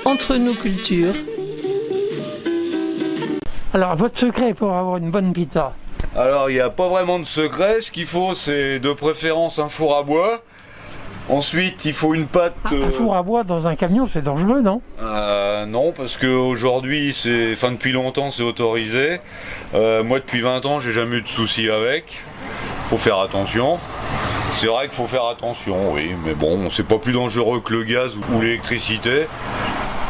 Entre nous cultures. Alors, votre secret pour avoir une bonne pizza? Alors, il n'y a pas vraiment de secret. Ce qu'il faut, c'est de préférence un four à bois. Ensuite, il faut une pâte... Un four à bois dans un camion, c'est dangereux, non? Non, parce qu'aujourd'hui, depuis longtemps, c'est autorisé. Moi, depuis 20 ans, j'ai jamais eu de soucis avec. Faut faire attention. C'est vrai qu'il faut faire attention, oui. Mais bon, c'est pas plus dangereux que le gaz ou l'électricité.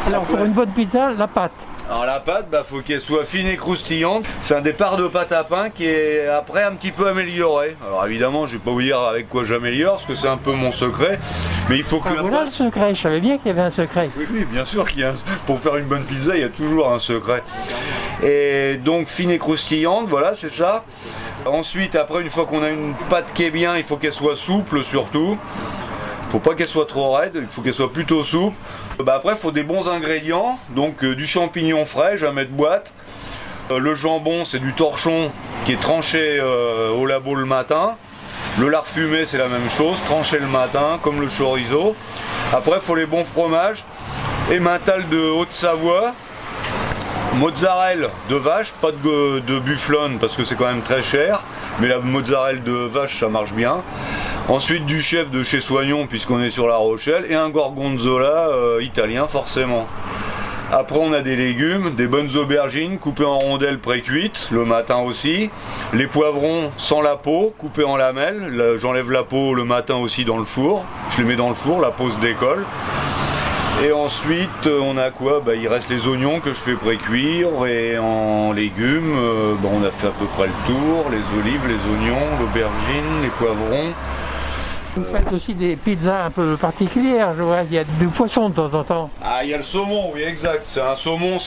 Alors, pour une bonne pizza, la pâte. Alors la pâte, faut qu'elle soit fine et croustillante. C'est un départ de pâte à pain qui est après un petit peu amélioré. Alors évidemment, je vais pas vous dire avec quoi j'améliore, parce que c'est un peu mon secret. Mais il faut que voilà le secret, je savais bien qu'il y avait un secret. Oui, bien sûr qu'il y a pour faire une bonne pizza, il y a toujours un secret. Et donc fine et croustillante, voilà, c'est ça. Ensuite, après, une fois qu'on a une pâte qui est bien, il faut qu'elle soit souple surtout. Faut pas qu'elle soit trop raide, il faut qu'elle soit plutôt souple. Après, il faut des bons ingrédients, donc du champignon frais, jamais de boîte. Le jambon, c'est du torchon qui est tranché au labo le matin. Le lard fumé, c'est la même chose, tranché le matin, comme le chorizo. Après, il faut les bons fromages. Emmental de Haute-Savoie. Mozzarella de vache, pas de bufflone parce que c'est quand même très cher, mais la mozzarella de vache ça marche bien. Ensuite du chef de chez Soignon puisqu'on est sur La Rochelle et un gorgonzola italien forcément. Après on a des légumes, des bonnes aubergines coupées en rondelles pré-cuites, le matin aussi. Les poivrons sans la peau, coupés en lamelles, j'enlève la peau le matin aussi dans le four, je les mets dans le four, la peau se décolle. Et ensuite, on a quoi? Il reste les oignons que je fais pré-cuire et en légumes, on a fait à peu près le tour, les olives, les oignons, l'aubergine, les poivrons. Vous faites aussi des pizzas un peu particulières, je vois, il y a du poisson de temps en temps. Ah, il y a le saumon, oui, exact. C'est un saumon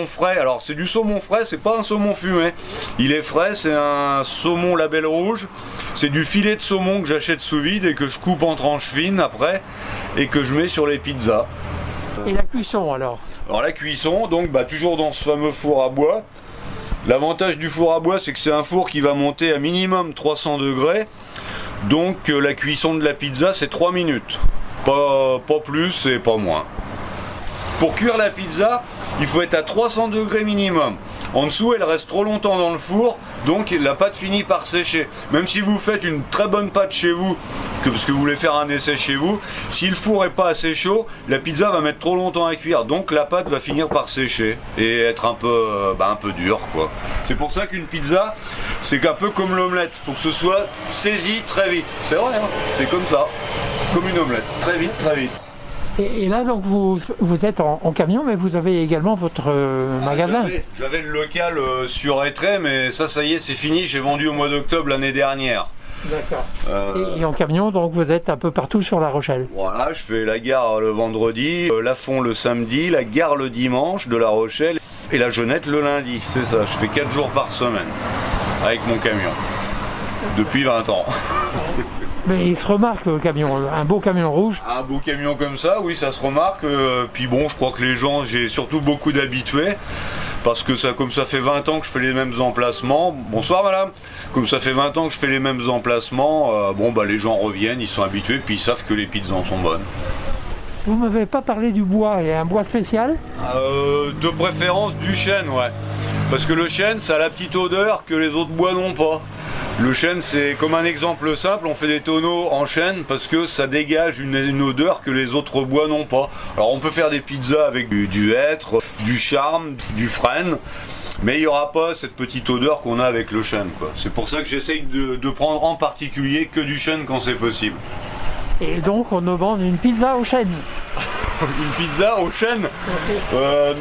frais. Alors, c'est du saumon frais, c'est pas un saumon fumé. Il est frais, c'est un saumon label rouge. C'est du filet de saumon que j'achète sous vide et que je coupe en tranches fines après et que je mets sur les pizzas. Et la cuisson alors? Alors, la cuisson, donc, toujours dans ce fameux four à bois. L'avantage du four à bois, c'est que c'est un four qui va monter à minimum 300 degrés. Donc la cuisson de la pizza c'est 3 minutes, pas plus et pas moins. Pour cuire la pizza, il faut être à 300 degrés minimum. En dessous elle reste trop longtemps dans le four, donc la pâte finit par sécher. Même si vous faites une très bonne pâte chez vous, parce que vous voulez faire un essai chez vous, si le four n'est pas assez chaud, la pizza va mettre trop longtemps à cuire. Donc la pâte va finir par sécher et être un peu dure quoi. C'est pour ça qu'une pizza, c'est un peu comme l'omelette. Il faut que ce soit saisi très vite. C'est vrai, hein, c'est comme ça. Comme une omelette. Très vite, très vite. Et là, donc, vous êtes en camion, mais vous avez également votre magasin. J'avais le local sur Étré, mais ça y est, c'est fini. J'ai vendu au mois d'octobre l'année dernière. D'accord. Et en camion, donc, vous êtes un peu partout sur La Rochelle. Voilà, je fais la gare le vendredi, Lafont le samedi, la gare le dimanche de La Rochelle et la Jeunette le lundi. C'est ça, je fais 4 jours par semaine avec mon camion. Depuis 20 ans. Mais il se remarque le camion, un beau camion rouge. Un beau camion comme ça, oui, ça se remarque. Puis bon, je crois que les gens, j'ai surtout beaucoup d'habitués. Parce que comme ça fait 20 ans que je fais les mêmes emplacements. Bonsoir madame. Comme ça fait 20 ans que je fais les mêmes emplacements, les gens reviennent, ils sont habitués, puis ils savent que les pizzas sont bonnes. Vous ne m'avez pas parlé du bois, il y a un bois spécial? De préférence du chêne, ouais. Parce que le chêne, ça a la petite odeur que les autres bois n'ont pas. Le chêne, c'est comme un exemple simple, on fait des tonneaux en chêne parce que ça dégage une odeur que les autres bois n'ont pas. Alors on peut faire des pizzas avec du hêtre, du charme, du frêne, mais il n'y aura pas cette petite odeur qu'on a avec le chêne, quoi. C'est pour ça que j'essaye de prendre en particulier que du chêne quand c'est possible. Et donc on demande une pizza au chêne. Une pizza au chêne?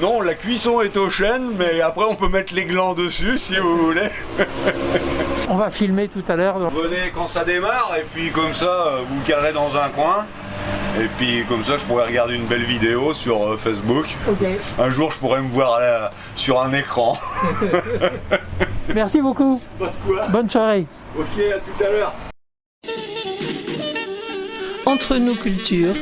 Non, la cuisson est au chêne, mais après on peut mettre les glands dessus si vous voulez. On va filmer tout à l'heure. Venez quand ça démarre et puis comme ça vous calerez dans un coin. Et puis comme ça je pourrais regarder une belle vidéo sur Facebook. Okay. Un jour je pourrais me voir sur un écran. Merci beaucoup. Pas de quoi. Bonne soirée. Ok, à tout à l'heure. Entre nous cultures.